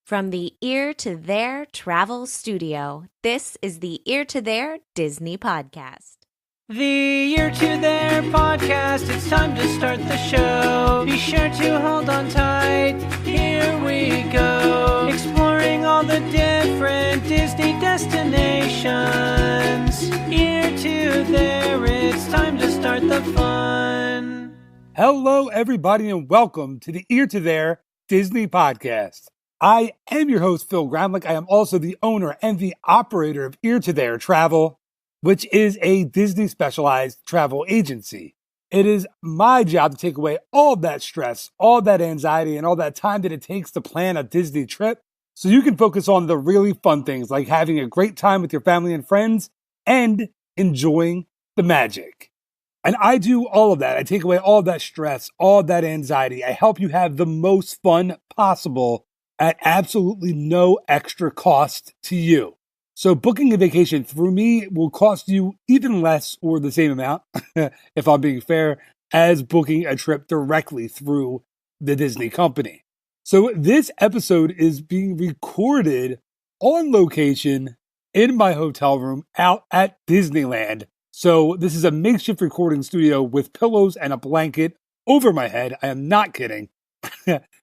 From the Ear to There Travel Studio, this is the Ear to There Disney Podcast. The Ear to There Podcast, it's time to start the show. Be sure to hold on tight, here we go. Exploring all the different Disney destinations. Ear to There, it's time to start the fun. Hello, everybody, and welcome to the Ear to There Disney Podcast. I am your host, Phil Gramlich. I am also the owner and the operator of Ear to There Travel, which is a Disney specialized travel agency. It is my job to take away all that stress, all that anxiety, and all that time that it takes to plan a Disney trip so you can focus on the really fun things like having a great time with your family and friends and enjoying the magic. And I do all of that. I take away all that stress, all that anxiety. I help you have the most fun possible at absolutely no extra cost to you. So booking a vacation through me will cost you even less or the same amount, if I'm being fair, as booking a trip directly through the Disney company. So this episode is being recorded on location in my hotel room out at Disneyland. So this is a makeshift recording studio with pillows and a blanket over my head. I am not kidding.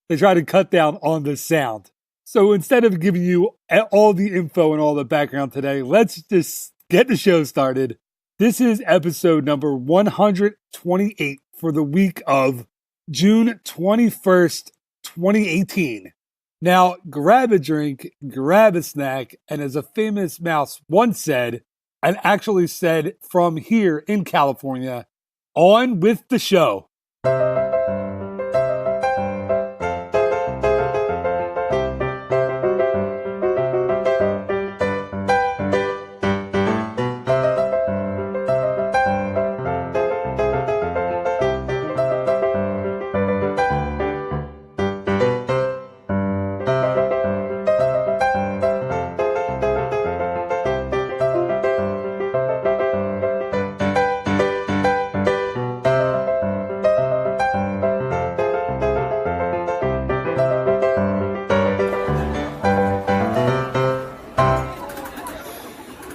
They try to cut down on the sound. So instead of giving you all the info and all the background today, let's just get the show started. This is episode number 128 for the week of June 21st, 2018. Now, grab a drink, grab a snack, and as a famous mouse once said, and actually said from here in California, on with the show.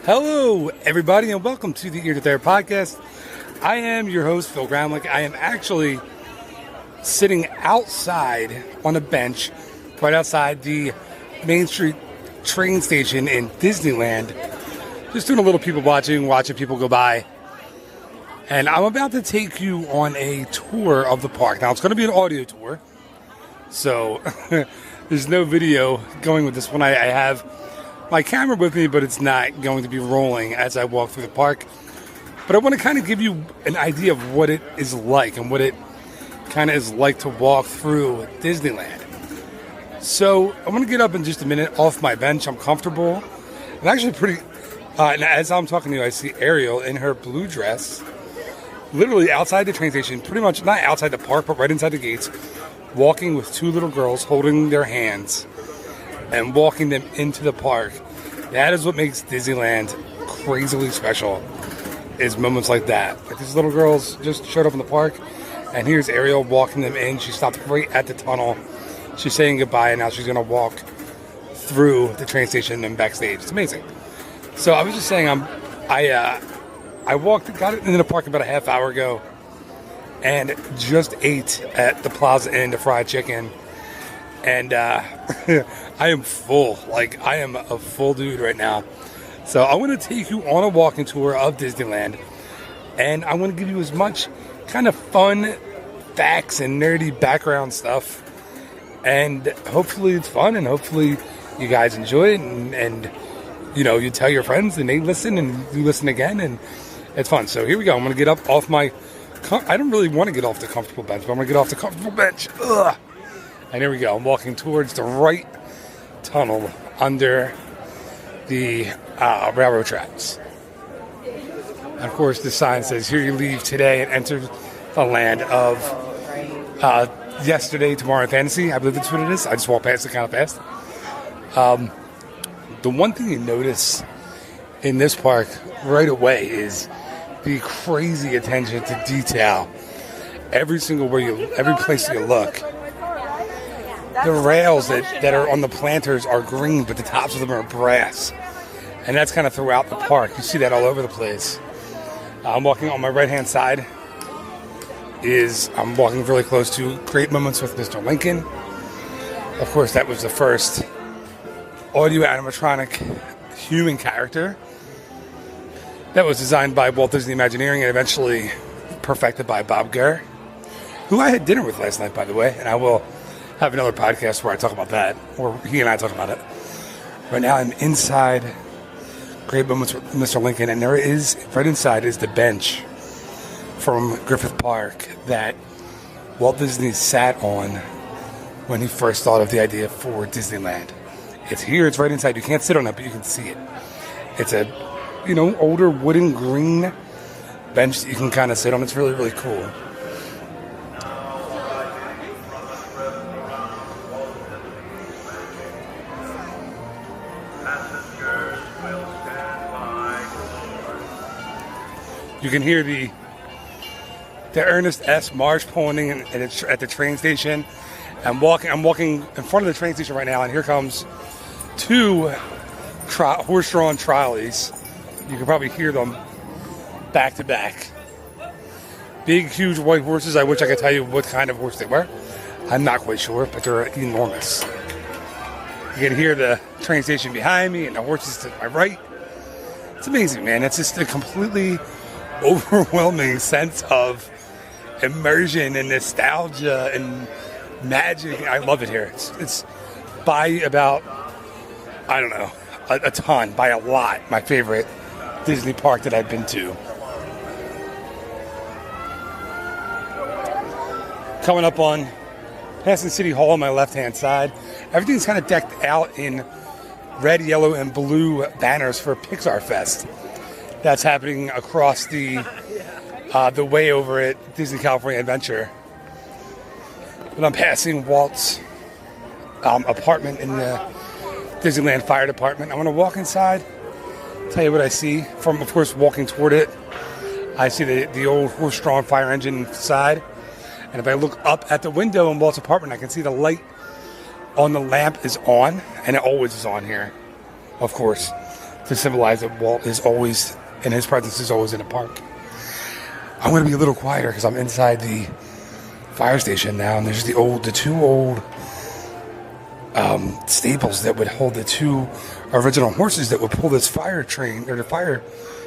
Hello, everybody, and welcome to the Ear to There Podcast. I am your host, Phil Gramlich. I am actually sitting outside on a bench right outside the Main Street train station in Disneyland. Just doing a little people watching people go by. And I'm about to take you on a tour of the park. Now, it's going to be an audio tour, so there's no video going with this one. I have my camera with me, but it's not going to be rolling as I walk through the park. But I want to kind of give you an idea of what it is like and what it kind of is like to walk through Disneyland. So I'm going to get up in just a minute off my bench. I'm comfortable. I'm actually pretty, and as I'm talking to you, I see Ariel in her blue dress, literally outside the train station, pretty much not outside the park, but right inside the gates, walking with two little girls holding their hands and walking them into the park. That is what makes Disneyland crazily special, is moments like that. Like these little girls just showed up in the park, and here's Ariel walking them in. She stopped right at the tunnel. She's saying goodbye, and now she's going to walk through the train station and backstage. It's amazing. So I was just saying, I got into the park about a half hour ago, and just ate at the Plaza Inn, the fried chicken. And I am full. Like, I am a full dude right now. So I want to take you on a walking tour of Disneyland. And I want to give you as much kind of fun facts and nerdy background stuff. And hopefully it's fun. And hopefully you guys enjoy it. And you know, you tell your friends and they listen and you listen again. And it's fun. So here we go. I'm going to get up off my... I don't really want to get off the comfortable bench, but I'm going to get off the comfortable bench. Ugh. And here we go. I'm walking towards the right tunnel under the railroad tracks. And of course, the sign says, "Here you leave today and enter the land of yesterday, tomorrow, and fantasy." I believe that's what it is. I just walked past it kind of fast. The one thing you notice in this park right away is the crazy attention to detail. Every place you look, the rails that are on the planters are green, but the tops of them are brass. And that's kind of throughout the park. You see that all over the place. I'm walking on my right-hand side. I'm walking really close to Great Moments with Mr. Lincoln. Of course, that was the first audio animatronic human character that was designed by Walt Disney Imagineering and eventually perfected by Bob Gurr, who I had dinner with last night, by the way, and I will have another podcast where I talk about that, or he and I talk about it. Right now, I'm inside Great Moments with Mr. Lincoln, and right inside is the bench from Griffith Park that Walt Disney sat on when he first thought of the idea for Disneyland. It's here, it's right inside. You can't sit on it, but you can see it. It's a, older wooden green bench that you can kind of sit on. It's really, really cool. You can hear the Ernest S. Marsh pulling in at the train station. I'm walking in front of the train station right now, and here comes two horse-drawn trolleys. You can probably hear them back to back. Big, huge white horses. I wish I could tell you what kind of horse they were. I'm not quite sure, but they're enormous. You can hear the train station behind me and the horses to my right. It's amazing, man. It's just a completely overwhelming sense of immersion and nostalgia and magic. I love it here. It's by about, I don't know, a ton, by a lot, my favorite Disney park that I've been to. Coming up on passing City Hall on my left-hand side, everything's kind of decked out in red, yellow, and blue banners for Pixar Fest. That's happening across the way over at Disney California Adventure. But I'm passing Walt's apartment in the Disneyland Fire Department. I'm going to walk inside, tell you what I see. From, of course, walking toward it, I see the old horse-drawn fire engine inside. And if I look up at the window in Walt's apartment, I can see the light on the lamp is on, and it always is on here, of course, to symbolize that Walt is always, and his presence is always in the park. I'm going to be a little quieter because I'm inside the fire station now, and there's the two old stables that would hold the two original horses that would pull this fire train, or the fire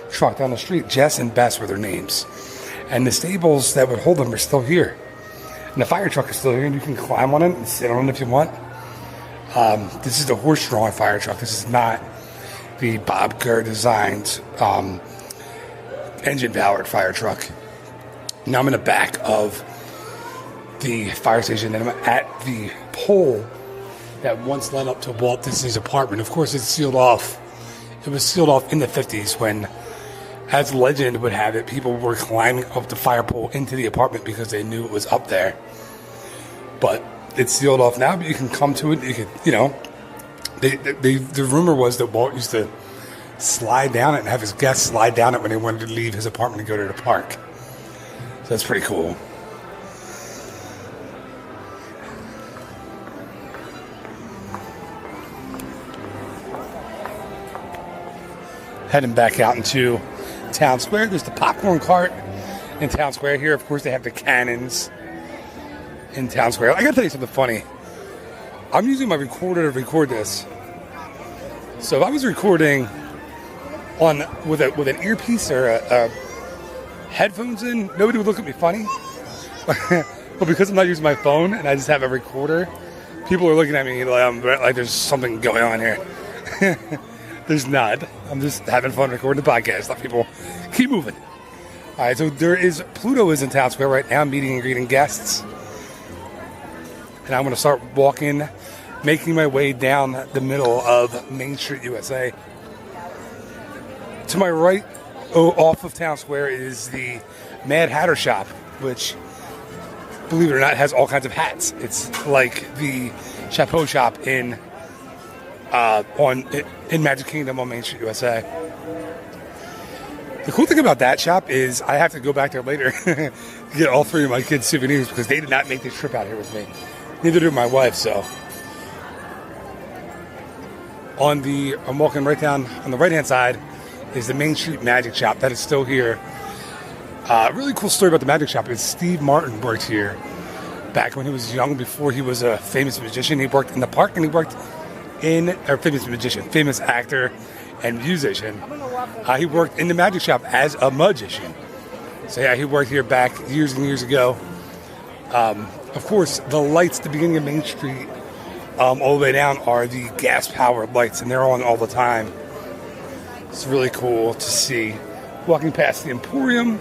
truck down the street. Jess and Bess were their names. And the stables that would hold them are still here. And the fire truck is still here, and you can climb on it and sit on it if you want. This is the horse-drawn fire truck. This is not the Bob Gurr designed engine-powered fire truck. Now I'm in the back of the fire station, and I'm at the pole that once led up to Walt Disney's apartment. Of course, it's sealed off. It was sealed off in the 50s when, as legend would have it, people were climbing up the fire pole into the apartment because they knew it was up there. But it's sealed off now, but you can come to it. You can, the rumor was that Walt used to slide down it and have his guests slide down it when they wanted to leave his apartment and go to the park. So that's pretty cool. Heading back out into Town Square. There's the popcorn cart in Town Square here. Of course, they have the cannons in Town Square. I gotta tell you something funny. I'm using my recorder to record this. So if I was recording with an earpiece or headphones in, nobody would look at me funny. But because I'm not using my phone and I just have a recorder, people are looking at me like there's something going on here. There's not. I'm just having fun recording the podcast. Let people keep moving. All right, so Pluto is in Town Square right now, meeting and greeting guests. And I'm going to start walking, making my way down the middle of Main Street, USA. To my right, off of Town Square, is the Mad Hatter Shop, which, believe it or not, has all kinds of hats. It's like the Chapeau Shop in Magic Kingdom on Main Street, USA. The cool thing about that shop is I have to go back there later to get all three of my kids' souvenirs because they did not make this trip out here with me. Neither did my wife, so. I'm walking right down on the right-hand side is the Main Street Magic Shop that is still here. Really cool story about the Magic Shop is Steve Martin worked here back when he was young, before he was a famous magician. He worked in the park, and he worked famous actor and musician. He worked in the Magic Shop as a magician. So yeah, he worked here back years and years ago. Of course, the lights at the beginning of Main Street all the way down are the gas-powered lights, and they're on all the time. It's really cool to see. Walking past the Emporium,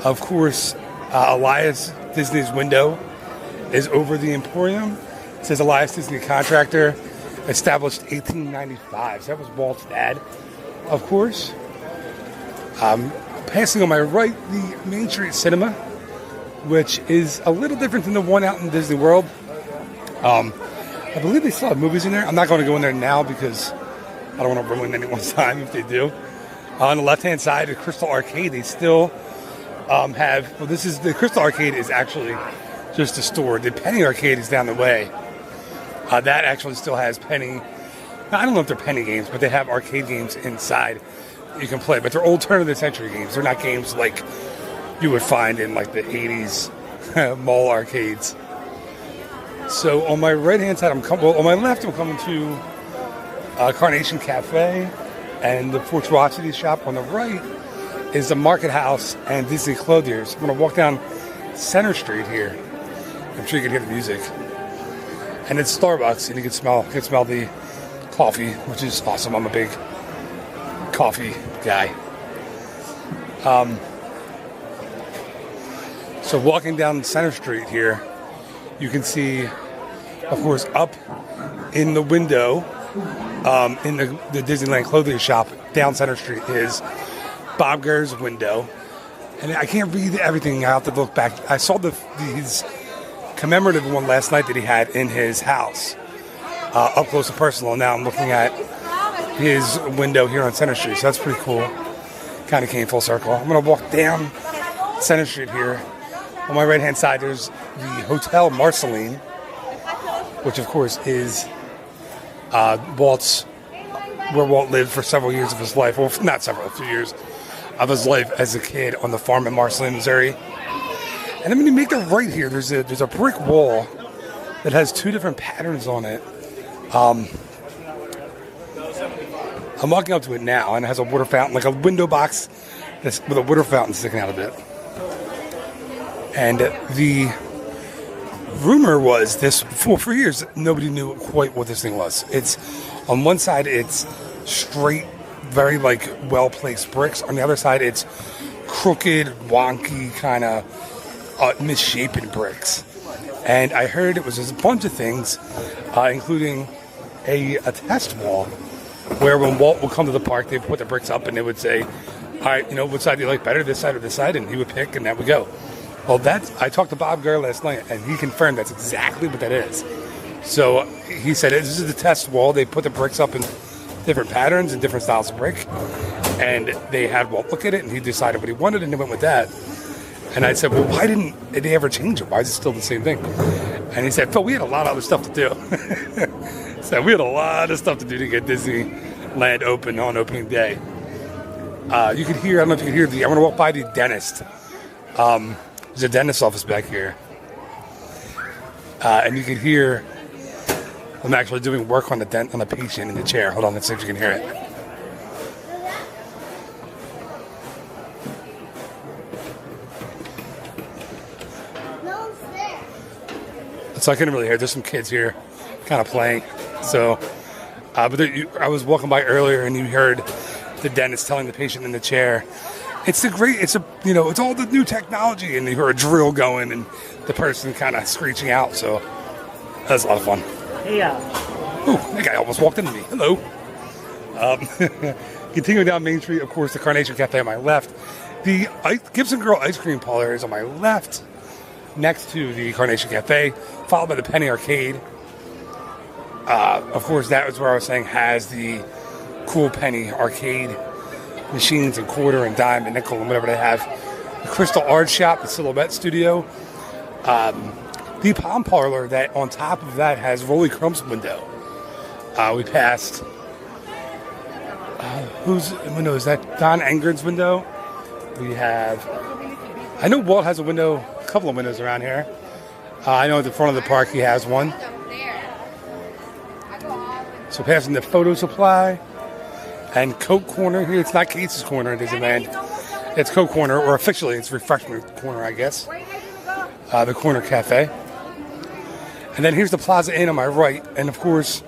of course, Elias Disney's window is over the Emporium. It says Elias Disney Contractor, established 1895. So that was Walt's dad, of course. Passing on my right, the Main Street Cinema, which is a little different than the one out in Disney World. I believe they still have movies in there. I'm not going to go in there now because I don't want to ruin anyone's time if they do. On the left-hand side, the Crystal Arcade, they still have... Well, the Crystal Arcade is actually just a store. The Penny Arcade is down the way. That actually still has penny... I don't know if they're penny games, but they have arcade games inside that you can play. But they're old turn-of-the-century games. They're not games like you would find in like the 80s mall arcades. So on my right-hand side, on my left, I'm coming to Carnation Cafe and the Portuosity shop. On the right is the Market House and Disney Clothiers. I'm going to walk down Center Street here. I'm sure you can hear the music. And it's Starbucks, and you can smell the coffee, which is awesome. I'm a big coffee guy. So walking down Center Street here, you can see, of course, up in the window, in the Disneyland clothing shop down Center Street is Bob Gurr's window. And I can't read everything. I have to look back. I saw his commemorative one last night that he had in his house, up close and personal. Now I'm looking at his window here on Center Street. So that's pretty cool. Kind of came full circle. I'm going to walk down Center Street here. On my right-hand side, there's the Hotel Marceline, which, of course, is where Walt lived for several years of his life. Well, not several, a few years of his life as a kid on the farm in Marceline, Missouri. And then when you make the right here, there's a brick wall that has two different patterns on it. I'm walking up to it now, and it has a water fountain, like a window box with a water fountain sticking out of it. And the rumor was this, for years, nobody knew quite what this thing was. It's, on one side, it's straight, very, well-placed bricks. On the other side, it's crooked, wonky, kind of misshapen bricks. And I heard it was just a bunch of things, including a test wall, where when Walt would come to the park, they'd put the bricks up and they would say, all right, what side do you like better, this side or this side? And he would pick, and that would go. Well, I talked to Bob Gurr last night, and he confirmed that's exactly what that is. So he said, this is the test wall. They put the bricks up in different patterns and different styles of brick, and they had Walt look at it, and he decided what he wanted, and they went with that. And I said, well, why didn't they ever change it? Why is it still the same thing? And he said, Phil, we had a lot of other stuff to do. So we had a lot of stuff to do to get Disneyland open on opening day. You could hear, I don't know if you could hear I'm going to walk by the dentist. There's a dentist's office back here. And you can hear them actually doing work on the patient in the chair. Hold on, let's see if you can hear it. So I couldn't really hear. There's some kids here kind of playing. So, but I was walking by earlier and you heard the dentist telling the patient in the chair, it's all the new technology, and you hear a drill going and the person kind of screeching out. So that's a lot of fun. Yeah. Ooh, that guy almost walked into me. Hello. Continuing down Main Street, of course, the Carnation Cafe on my left. The Gibson Girl Ice Cream Parlor is on my left, next to the Carnation Cafe, followed by the Penny Arcade. Of course, that was where I was saying has the cool penny arcade machines and quarter and dime and nickel and whatever they have. The Crystal Art Shop, the Silhouette Studio. the Palm Parlor that on top of that has Rolly Crump's window. We passed, whose window is that? Don Engren's window. We have, I know Walt has a window, a couple of windows around here. I know at the front of the park he has one. So passing the photo supply and Coke Corner here. It's not Case's Corner in Disneyland. It's Coke Corner, or officially it's Refreshment Corner, I guess. The Corner Cafe. And then here's the Plaza Inn on my right. And of course,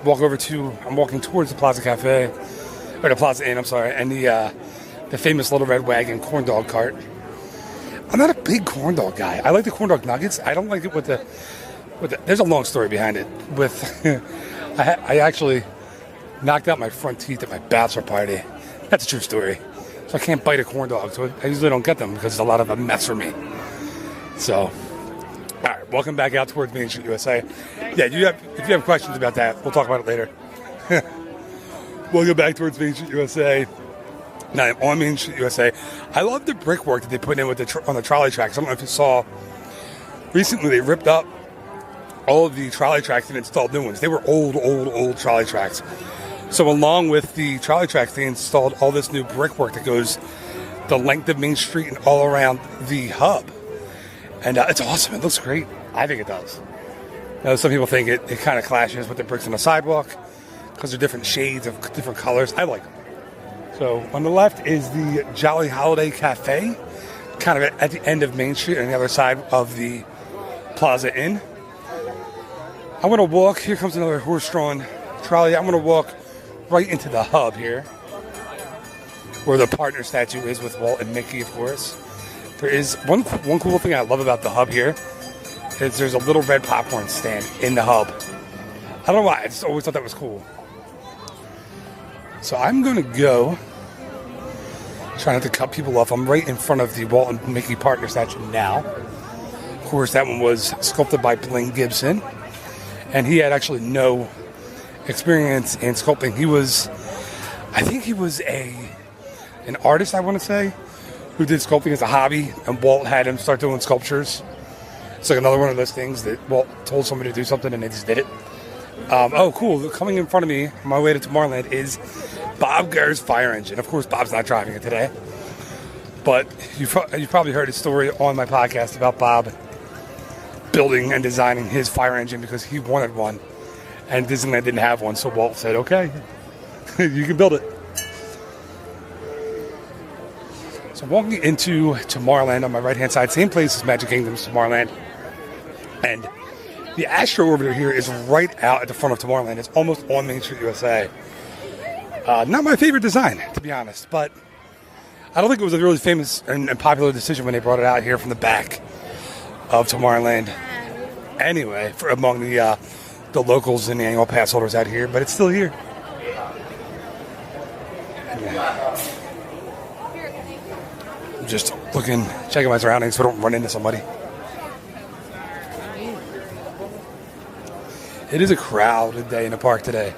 I'm walking towards the Plaza Cafe, or the Plaza Inn, I'm sorry, and the famous Little Red Wagon corn dog cart. I'm not a big corn dog guy. I like the corn dog nuggets. I don't like it with the there's a long story behind it. I actually knocked out my front teeth at my bachelor party. That's a true story. So I can't bite a corn dog. So I usually don't get them because it's a lot of a mess for me. So, all right, welcome back out towards Main Street USA. Yeah, if you have questions about that, we'll talk about it later. We'll go back towards Main Street USA. Now I'm on Main Street USA. I love the brickwork that they put in with on the trolley tracks. I don't know if you saw. Recently, they ripped up all of the trolley tracks and installed new ones. They were old trolley tracks. So along with the trolley tracks, they installed all this new brickwork that goes the length of Main Street and all around the hub. And it's awesome. It looks great. I think it does. Now, some people think it kind of clashes with the bricks on the sidewalk because they're different shades of different colors. I like them. So on the left is the Jolly Holiday Cafe, kind of at the end of Main Street on the other side of the Plaza Inn. I'm going to walk. Here comes another horse-drawn trolley. I'm going to walk right into the hub here, where the partner statue is with Walt and Mickey, of course. There is one cool thing I love about the hub here is there's a little red popcorn stand in the hub. I don't know why. I just always thought that was cool. So I'm going to go, try not to cut people off. I'm right in front of the Walt and Mickey partner statue now. Of course, that one was sculpted by Blaine Gibson. And he had actually no experience in sculpting. I think he was an artist, I want to say, who did sculpting as a hobby. And Walt had him start doing sculptures. It's like another one of those things that Walt told somebody to do something and they just did it. Oh, cool. Coming in front of me on my way to Tomorrowland is Bob Guer's fire engine. Of course, Bob's not driving it today. But you've probably heard a story on my podcast about Bob building and designing his fire engine because he wanted one. And Disneyland didn't have one, so Walt said, okay, you can build it. So walking into Tomorrowland on my right-hand side, same place as Magic Kingdom's Tomorrowland. And the Astro Orbiter here is right out at the front of Tomorrowland. It's almost on Main Street USA. Not my favorite design, to be honest, but I don't think it was a really famous and popular decision when they brought it out here from the back of Tomorrowland. Anyway, for among the locals and the annual pass holders out here, but it's still here. Yeah. Just looking, checking my surroundings so I don't run into somebody. It is a crowded day in the park today.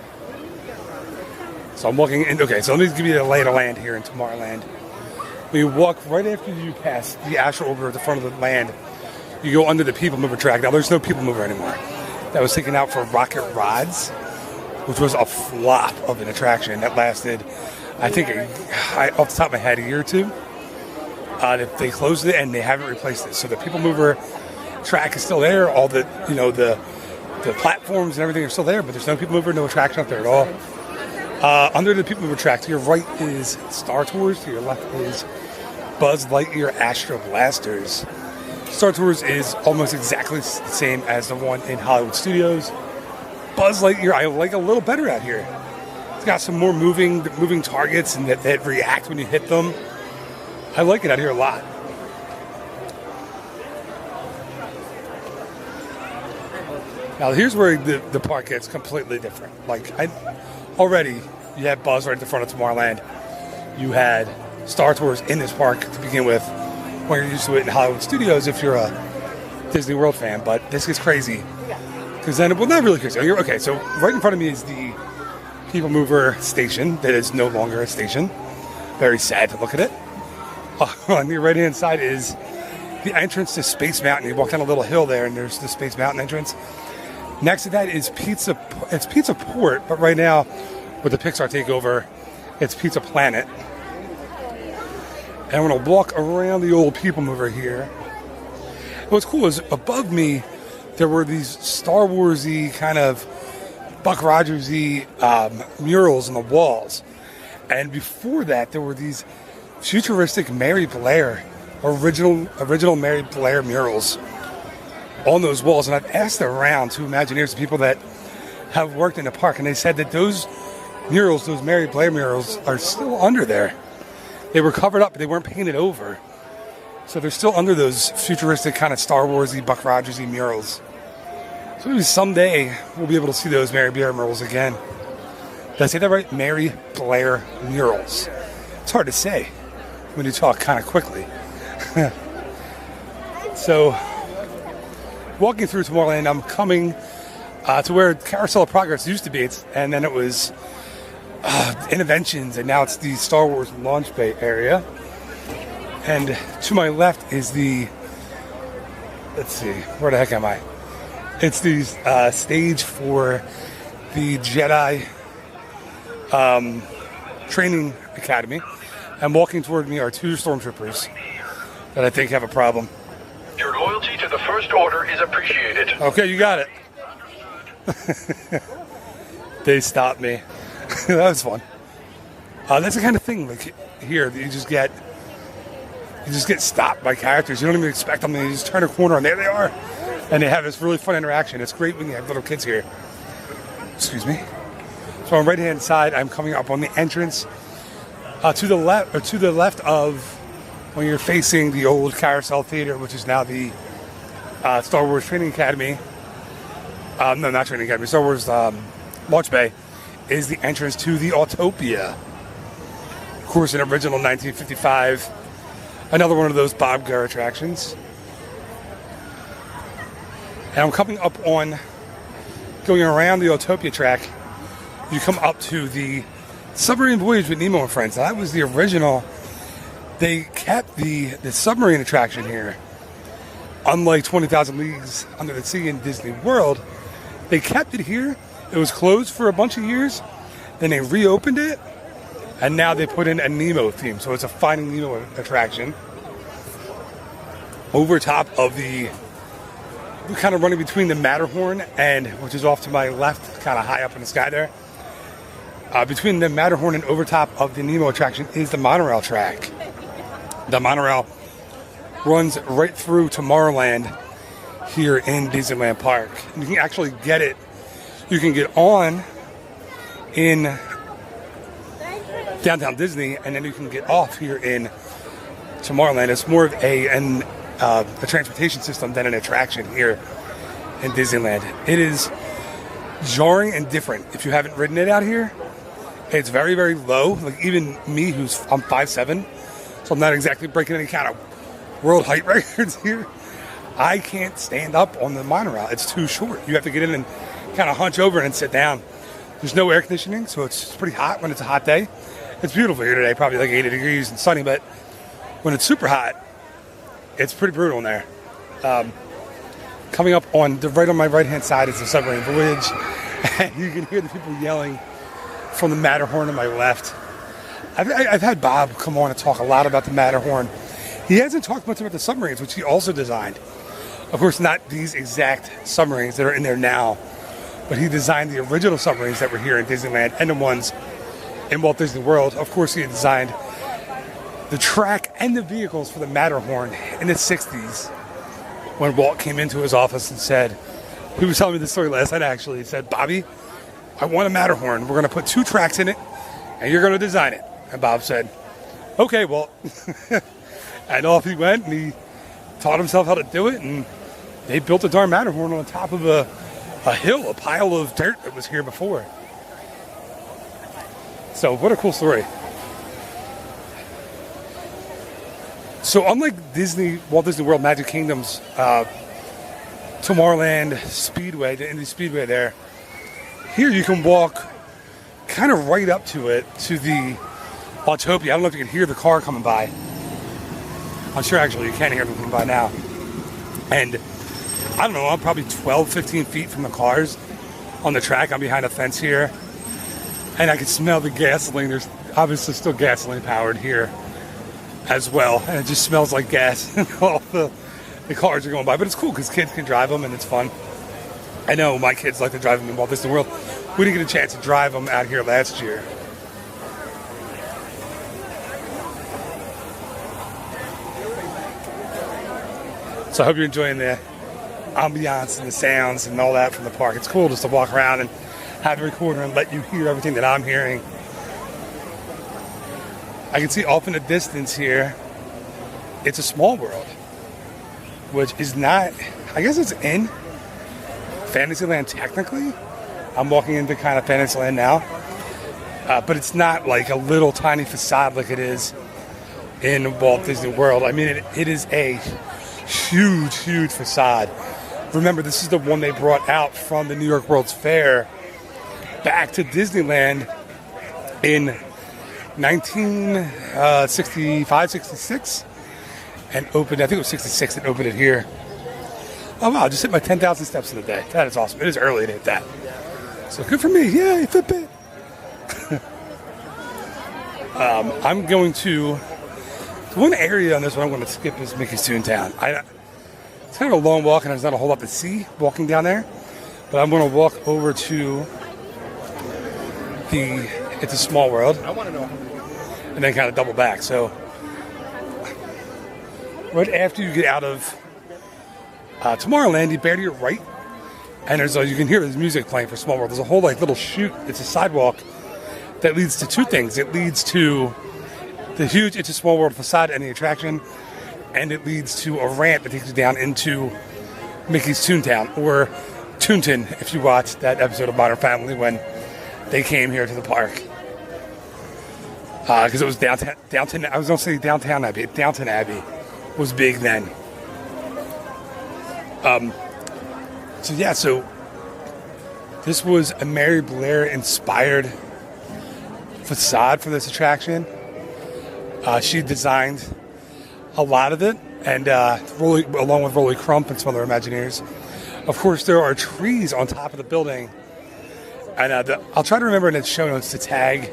So I'm walking in. Okay, so let me give you the lay of the land here in Tomorrowland. When you walk right after you pass the Astro Orbiter at the front of the land, you go under the People Mover track. Now, there's no People Mover anymore. That was taken out for Rocket Rods, which was a flop of an attraction that lasted, I think, off the top of my head, a year or two. They closed it and they haven't replaced it. So the People Mover track is still there. All the platforms and everything are still there, but there's no People Mover, no attraction up there at all. Under the People Mover track, to your right is Star Tours. To your left is Buzz Lightyear Astro Blasters. Star Tours is almost exactly the same as the one in Hollywood Studios. Buzz Lightyear I like a little better out here. It's got some more moving targets and that react when you hit them. I like it out here a lot. Now here's where the park gets completely different. Already you had Buzz right at the front of Tomorrowland. You had Star Tours in this park to begin with, when you're used to it in Hollywood Studios if you're a Disney World fan. But this gets crazy. Because then, well, not really crazy. Okay, so right in front of me is the People Mover station that is no longer a station. Very sad to look at it. On the right-hand side is the entrance to Space Mountain. You walk down a little hill there, and there's the Space Mountain entrance. Next to that is Pizza Port, but right now, with the Pixar takeover, it's Pizza Planet. And I'm going to walk around the old people mover here. What's cool is above me, there were these Star Wars-y kind of Buck Rogers-y murals on the walls. And before that, there were these futuristic Mary Blair, original Mary Blair murals on those walls. And I've asked around to Imagineers, the people that have worked in the park, and they said that those murals, those Mary Blair murals, are still under there. They were covered up, but they weren't painted over. So they're still under those futuristic kind of Star Wars-y, Buck Rogers-y murals. So maybe someday we'll be able to see those Mary Blair murals again. Did I say that right? Mary Blair murals. It's hard to say when you talk kind of quickly. So, walking through Tomorrowland, I'm coming to where Carousel of Progress used to be, and then it was Innoventions, and now it's the Star Wars Launch Bay area. And to my left is the, let's see, where the heck am I? It's the stage for the Jedi Training Academy. And walking toward me are two stormtroopers that I think have a problem. Your loyalty to the First Order is appreciated. Okay, you got it. They stopped me. That was fun. That's the kind of thing like here that you just get stopped by characters. You don't even expect them. You just turn a corner and there they are. And they have this really fun interaction. It's great when you have little kids here. Excuse me. So on the right-hand side, I'm coming up on the entrance to the left of when you're facing the old Carousel Theater, which is now the Star Wars Training Academy. No, not Training Academy. Star Wars Launch Bay is the entrance to the Autopia. Of course, an original 1955. Another one of those Bob Gurr attractions. And I'm coming up on, going around the Autopia track, you come up to the Submarine Voyage with Nemo and Friends. Now, that was the original. They kept the submarine attraction here. Unlike 20,000 Leagues Under the Sea in Disney World, they kept it here. It was closed for a bunch of years. Then they reopened it. And now they put in a Nemo theme. So it's a Finding Nemo attraction. Over top of the, kind of running between the Matterhorn and, which is off to my left, kind of high up in the sky there. Between the Matterhorn and over top of the Nemo attraction is the monorail track. The monorail runs right through Tomorrowland here in Disneyland Park. And you can actually get it. You can get on in downtown Disney, and then you can get off here in Tomorrowland. It's more of a transportation system than an attraction here in Disneyland. It is jarring and different. If you haven't ridden it out here, it's very, very low. Like even me, I'm 5'7", so I'm not exactly breaking any kind of world height records here. I can't stand up on the monorail. It's too short. You have to get in and kind of hunch over and sit down. There's no air conditioning, so it's pretty hot when it's a hot day. It's beautiful here today, probably like 80 degrees and sunny, but when it's super hot, it's pretty brutal in there. Coming up right on my right-hand side is the Submarine Voyage, and you can hear the people yelling from the Matterhorn on my left. I've had Bob come on and talk a lot about the Matterhorn. He hasn't talked much about the submarines, which he also designed. Of course, not these exact submarines that are in there now, but he designed the original submarines that were here in Disneyland and the ones in Walt Disney World. Of course, he had designed the track and the vehicles for the Matterhorn in the 60s when Walt came into his office and said, he was telling me this story last night actually, he said, "Bobby, I want a Matterhorn. We're going to put 2 tracks in it, and you're going to design it." And Bob said, "Okay, Walt." And off he went, and he taught himself how to do it, and they built a darn Matterhorn on top of a hill, a pile of dirt that was here before. So what a cool story. So unlike Walt Disney World Magic Kingdom's Tomorrowland Speedway, the Indy Speedway there, here you can walk kind of right up to it, to the Autopia. I don't know if you can hear the car coming by. I'm sure actually you can hear them by now. And I don't know, I'm probably 12, 15 feet from the cars on the track. I'm behind a fence here. And I can smell the gasoline. There's obviously still gasoline powered here as well. And it just smells like gas. And all the cars are going by. But it's cool because kids can drive them and it's fun. I know my kids like to drive them in Walt Disney World. We didn't get a chance to drive them out here last year. So I hope you're enjoying the ambiance and the sounds and all that from the park. It's cool just to walk around and have a recorder and let you hear everything that I'm hearing. I can see off in the distance here, it's a Small World, which is not, I guess it's in Fantasyland technically. I'm walking into kind of Fantasyland now, but it's not like a little tiny facade like it is in Walt Disney World. I mean, it is a huge, huge facade. Remember, this is the one they brought out from the New York World's Fair back to Disneyland in 1965, 66, and opened, I think it was 66, and opened it here. Oh wow, just hit my 10,000 steps in a day. That is awesome. It is early to hit that. So good for me. Yay, Fitbit. I'm going to, one area on this one I'm going to skip is Mickey's Toontown. It's kind of a long walk and there's not a whole lot to see walking down there. But I'm going to walk over to It's a Small World. And then kind of double back. So right after you get out of Tomorrowland, you bear to your right. And you can hear there's music playing for Small World. There's a whole little chute. It's a sidewalk that leads to two things. It leads to the huge It's a Small World facade and the attraction, and it leads to a ramp that takes you down into Mickey's Toontown, or Toonton, if you watched that episode of Modern Family when they came here to the park. Because it was Downton, I was going to say Downtown Abbey. Downton Abbey was big then. So this was a Mary Blair-inspired facade for this attraction. She designed a lot of it, and along with Rolly Crump and some other Imagineers. Of course, there are trees on top of the building, and I'll try to remember in the show notes to tag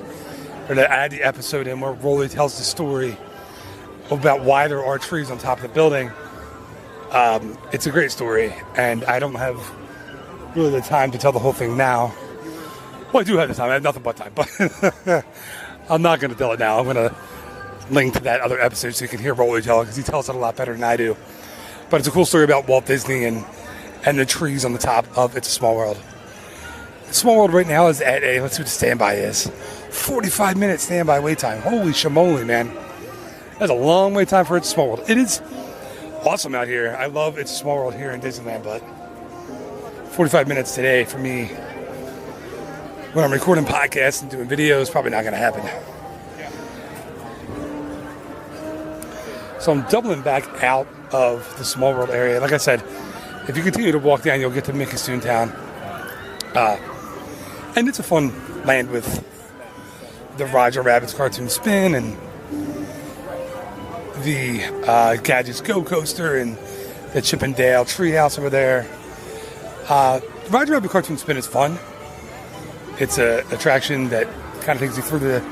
or to add the episode in where Rolly tells the story about why there are trees on top of the building. It's a great story, and I don't have really the time to tell the whole thing now. Well, I do have the time. I have nothing but time, but I'm not going to tell it now. I'm going to link to that other episode so you can hear Rolly tell it, because he tells it a lot better than I do. But it's a cool story about Walt Disney and the trees on the top of It's a Small World. Small World right now is at let's see what the standby is. 45-minute standby wait time. Holy shamoly, man. That's a long wait time for It's a Small World. It is awesome out here. I love It's a Small World here in Disneyland, but 45 minutes today for me when I'm recording podcasts and doing videos, probably not going to happen. So I'm doubling back out of the Small World area. Like I said, if you continue to walk down, you'll get to Mickey's Toontown. And it's a fun land with the Roger Rabbit's Cartoon Spin and the Gadget's Go Coaster and the Chip and Dale Treehouse over there. Roger Rabbit Cartoon Spin is fun. It's an attraction that kind of takes you through the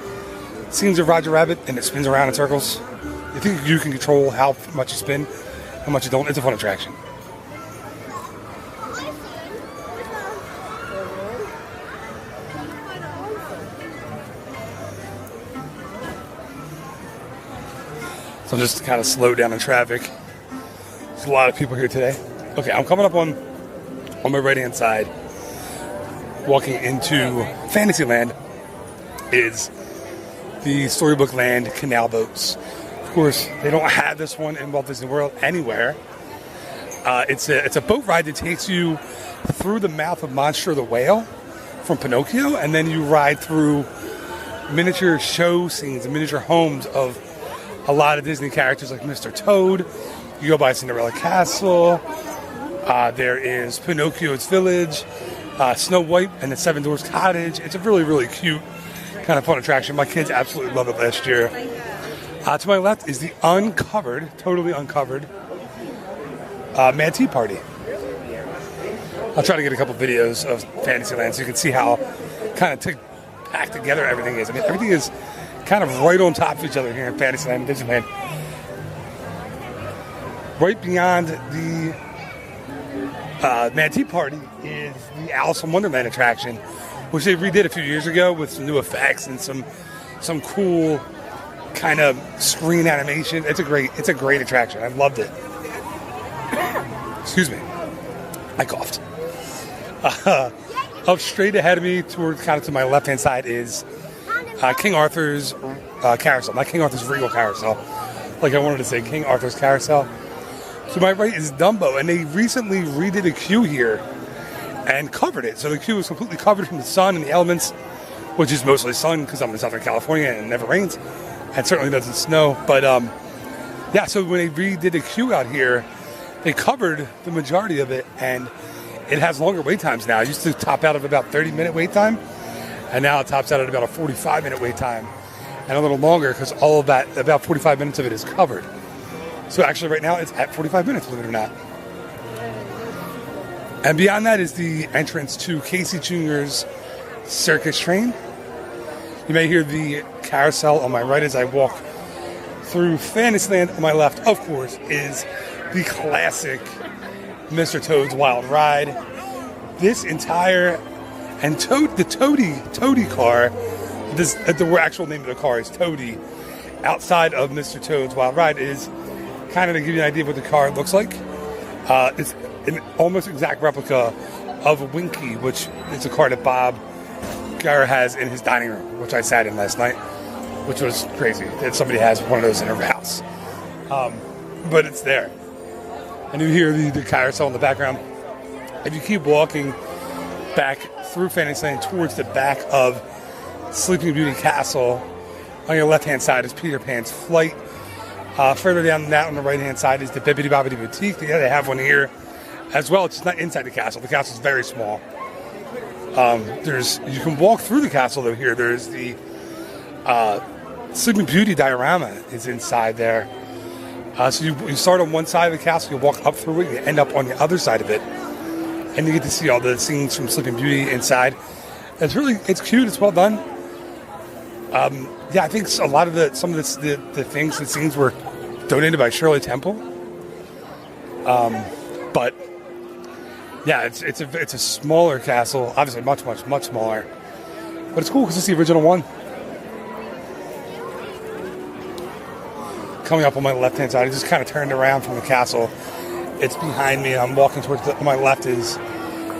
scenes of Roger Rabbit, and it spins around in circles. You think you can control how much you spin, how much you don't. It's a fun attraction. So I'm just kind of slowed down in traffic. There's a lot of people here today. Okay, I'm coming up on my right-hand side. Walking into Fantasyland is the Storybook Land canal boats. Of course, they don't have this one in Walt Disney World anywhere. It's a boat ride that takes you through the mouth of Monster the Whale from Pinocchio, and then you ride through miniature show scenes and miniature homes of a lot of Disney characters like Mr. Toad. You go by Cinderella Castle. There is Pinocchio's Village, Snow White and the Seven Dwarfs Cottage. It's a really, really cute kind of fun attraction. My kids absolutely loved it last year. To my left is the uncovered, totally uncovered Mad Tea Party. I'll try to get a couple videos of Fantasyland so you can see how kind of packed together everything is. I mean, everything is kind of right on top of each other here in Fantasyland and Disneyland. Right beyond the Mad Tea Party is the Alice in Wonderland attraction, which they redid a few years ago with some new effects and some cool kind of screen animation. It's a great attraction. I loved it. Excuse me. I coughed. Up straight ahead of me, to my left-hand side, is King Arthur's carousel. Not King Arthur's regal carousel, like I wanted to say, King Arthur's carousel. To my right is Dumbo, and they recently redid a queue here and covered it. So the queue is completely covered from the sun and the elements, which is mostly sun because I'm in Southern California and it never rains, and certainly doesn't snow. But yeah, so when they redid the queue out here, they covered the majority of it, and it has longer wait times now. It used to top out of about 30-minute wait time, and now it tops out at about a 45-minute wait time, and a little longer because all of that, about 45 minutes of it is covered. So actually right now it's at 45 minutes, believe it or not. And beyond that is the entrance to Casey Jr.'s circus train. You may hear the carousel on my right as I walk through Fantasyland. On my left, of course, is the classic Mr. Toad's Wild Ride. This entire, and the Toady car, the actual name of the car is Toady, outside of Mr. Toad's Wild Ride, is kind of to give you an idea of what the car looks like. It's an almost exact replica of Winky, which is a car that Bob Garra has in his dining room, which I sat in last night, which was crazy that somebody has one of those in their house. But it's there. And you hear the carousel in the background. If you keep walking back through Fantasyland towards the back of Sleeping Beauty Castle, on your left-hand side is Peter Pan's Flight. Further down that on the right-hand side is the Bibbidi Bobbidi Boutique. They have one here as well. It's just not inside the castle. The castle is very small. You can walk through the castle, though, here. There's the Sleeping Beauty diorama is inside there. So you start on one side of the castle, you walk up through it, you end up on the other side of it, and you get to see all the scenes from Sleeping Beauty inside. It's cute, it's well done. Yeah, I think a lot of some of the things, the scenes were donated by Shirley Temple. But yeah, it's a smaller castle, obviously much smaller, but it's cool because it's the original one. Coming up on my left-hand side, I just kind of turned around from the castle. It's behind me. I'm walking towards on my left is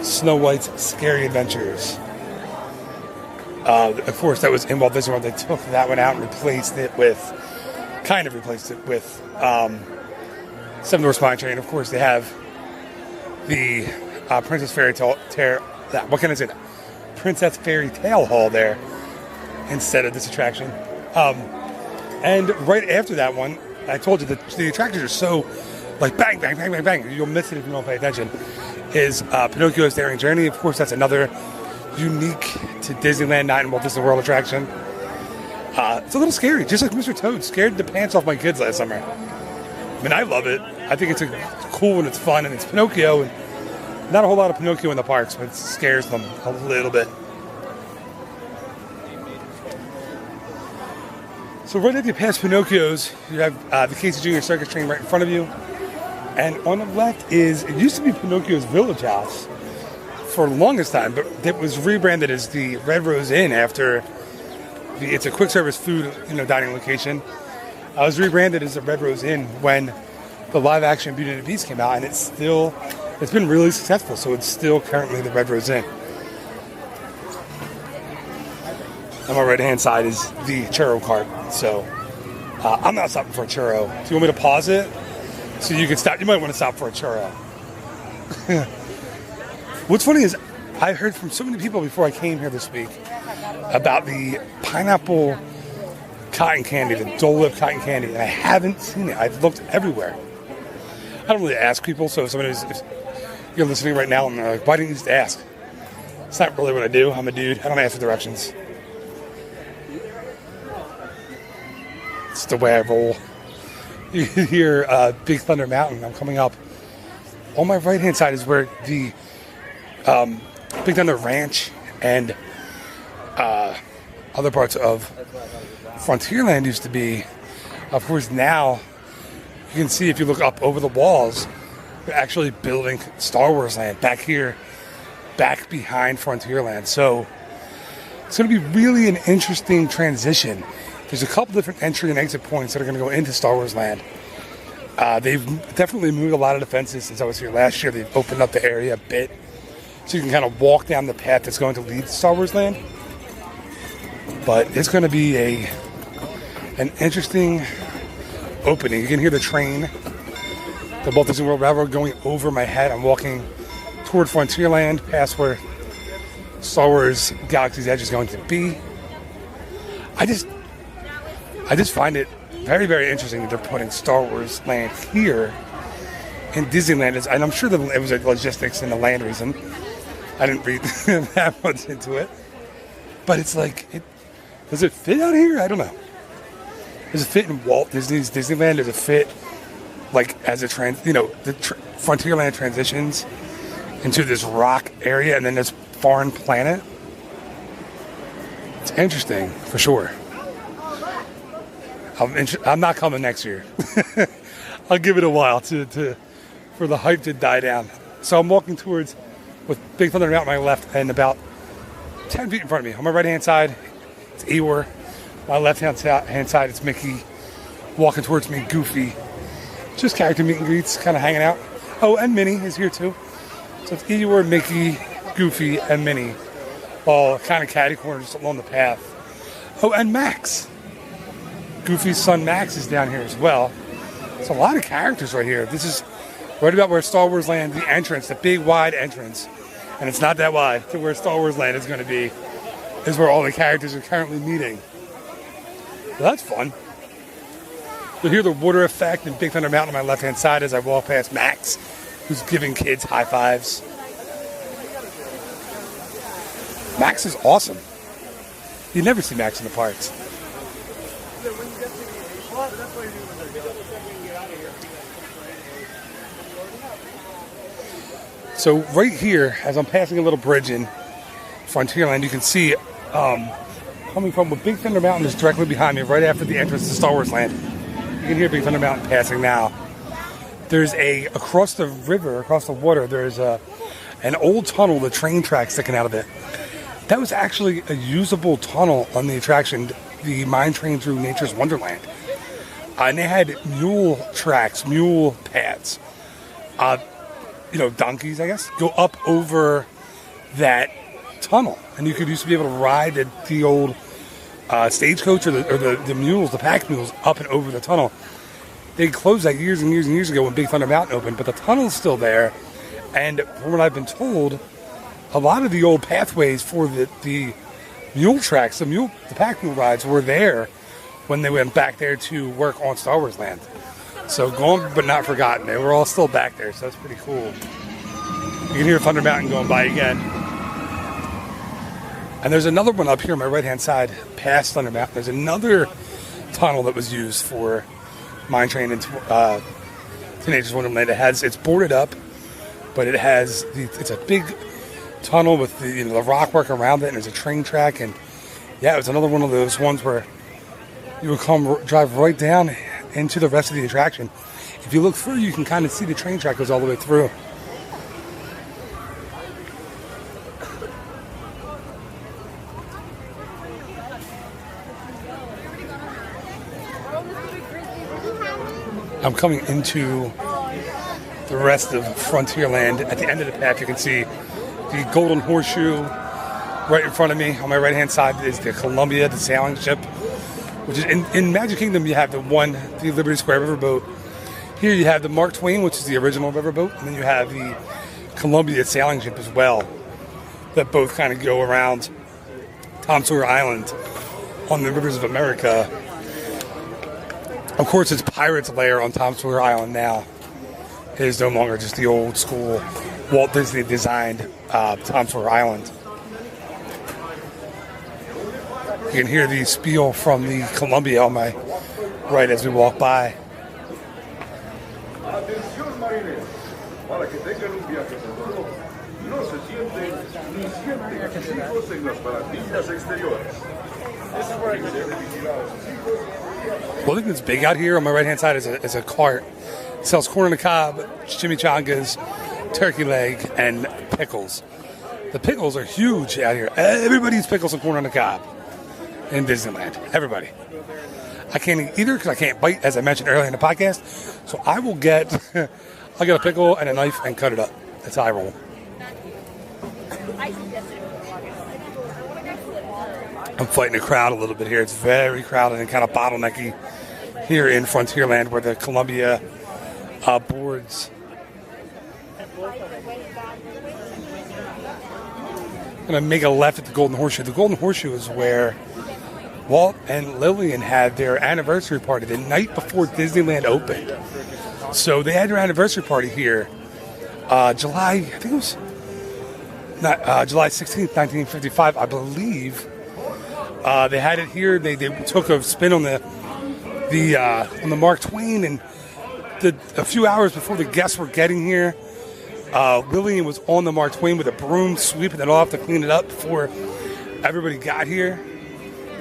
Snow White's Scary Adventures. Of course, that was in Walt Disney World. They took that one out and replaced it with Seven Dwarfs Mine Train. Of course, they have the Princess Fairy Tale. What can I say? Princess Fairy Tale Hall there instead of this attraction. And right after that one, I told you that the attractions are so like bang, bang, bang, bang, bang. You'll miss it if you don't pay attention. Is Pinocchio's Daring Journey. Of course, that's another unique to Disneyland, not in Walt Disney World attraction. It's a little scary, just like Mr. Toad. Scared the pants off my kids last summer. I mean, I love it. I think it's cool and it's fun, and it's Pinocchio. And not a whole lot of Pinocchio in the parks, but it scares them a little bit. So right after you pass Pinocchio's, you have the Casey Jr. Circus train right in front of you. And on the left it used to be Pinocchio's Village House for the longest time, but it was rebranded as the Red Rose Inn after it's a quick service food dining location. It was rebranded as the Red Rose Inn when the live action Beauty and the Beast came out, and it's been really successful, so it's still currently the Red Rose Inn. On my right-hand side is the churro cart. So I'm not stopping for a churro. Do you want me to pause it so you can stop? You might want to stop for a churro. What's funny is I heard from so many people before I came here this week about the pineapple cotton candy, the Dole Whip cotton candy, and I haven't seen it. I've looked everywhere. I don't really ask people, so if you're listening right now and they're like, why didn't you just ask? It's not really what I do. I'm a dude. I don't ask for directions. It's the way I roll. You can hear Big Thunder Mountain. I'm coming up. On my right-hand side is where the Big Thunder Ranch and other parts of Frontierland used to be. Of course, now you can see if you look up over the walls, they're actually building Star Wars Land back here, back behind Frontierland. So it's going to be really an interesting transition. There's a couple different entry and exit points that are going to go into Star Wars Land. They've definitely moved a lot of the fences since I was here last year. They've opened up the area a bit so you can kind of walk down the path that's going to lead to Star Wars Land. But it's going to be an interesting opening. You can hear the train, the Walt Disney World Railroad, going over my head. I'm walking toward Frontierland, past where Star Wars Galaxy's Edge is going to be. I just find it very, very interesting that they're putting Star Wars Land here in Disneyland. And I'm sure that it was a logistics and the land reason. I didn't read that much into it. But it's like, does it fit out here? I don't know. Does it fit in Walt Disney's Disneyland? Does it fit, like, as the Frontierland transitions into this rock area and then this foreign planet? It's interesting, for sure. I'm not coming next year. I'll give it a while for the hype to die down. So I'm walking towards, with Big Thunder Mountain on my left and about 10 feet in front of me. On my right-hand side, it's Eeyore. My left-hand side, it's Mickey. Walking towards me, Goofy. Just character meet and greets, kind of hanging out. Oh, and Minnie is here too. So it's Eeyore, Mickey, Goofy, and Minnie. All kind of catty corners along the path. Oh, and Max. Goofy's son Max is down here as well. It's a lot of characters right here. This is right about where Star Wars Land, the entrance, the big wide entrance, and it's not that wide, to where Star Wars Land is going to be, is where all the characters are currently meeting. So that's fun. You'll hear the water effect in Big Thunder Mountain on my left-hand side as I walk past Max, who's giving kids high fives. Max is awesome. You never see Max in the parks. So right here, as I'm passing a little bridge in Frontierland, you can see coming from what Big Thunder Mountain is directly behind me, right after the entrance to Star Wars Land. You can hear Big Thunder Mountain passing now. There's across the river, across the water, there's an old tunnel, the train track sticking out of it. That was actually a usable tunnel on the attraction, the Mine Train Through Nature's Wonderland. And they had mule tracks, mule paths, donkeys, I guess, go up over that tunnel. And you used to be able to ride the old stagecoach or the mules, the pack mules, up and over the tunnel. They closed that years and years and years ago when Big Thunder Mountain opened, but the tunnel's still there. And from what I've been told, a lot of the old pathways for the mule tracks, the pack mule rides were there when they went back there to work on Star Wars Land. So gone but not forgotten. They were all still back there, so that's pretty cool. You can hear Thunder Mountain going by again. And there's another one up here on my right-hand side, past Thunder Mountain. There's another tunnel that was used for Mine Train into Nature's Wonderland. It's boarded up, but it's a big tunnel with the rock work around it, and there's a train track. And yeah, it was another one of those ones where you would drive right down into the rest of the attraction. If you look through, you can kind of see the train track goes all the way through. I'm coming into the rest of Frontierland. At the end of the path, you can see the Golden Horseshoe right in front of me. On my right-hand side is the Columbia, the sailing ship, which is in Magic Kingdom. You have the Liberty Square riverboat. Here you have the Mark Twain, which is the original riverboat, and then you have the Columbia sailing ship as well, that both kind of go around Tom Sawyer Island on the rivers of America. Of course, it's Pirate's Lair on Tom Sawyer Island now. It is no longer just the old school Walt Disney designed Tom Sawyer Island. You can hear the spiel from the Columbia on my right as we walk by. Atención marines, para que tengan un viaje seguro, no se sienten ni sienten a sus hijos en las barandillas exteriores. Well, I think it's big out here. On my right hand side is a cart. It sells corn on the cob, chimichangas, turkey leg, and pickles. The pickles are huge out here. Everybody eats pickles and corn on the cob in Disneyland. Everybody. I can't eat either because I can't bite, as I mentioned earlier in the podcast. So I will get, I'll get a pickle and a knife and cut it up. That's how I roll. I'm fighting the crowd a little bit here. It's very crowded and kind of bottlenecky here in Frontierland where the Columbia boards. I'm going to make a left at the Golden Horseshoe. The Golden Horseshoe is where Walt and Lillian had their anniversary party the night before Disneyland opened. So they had their anniversary party here July 16th, 1955, I believe. They had it here. They took a spin on the Mark Twain, and a few hours before the guests were getting here, Lillian was on the Mark Twain with a broom, sweeping it off to clean it up before everybody got here.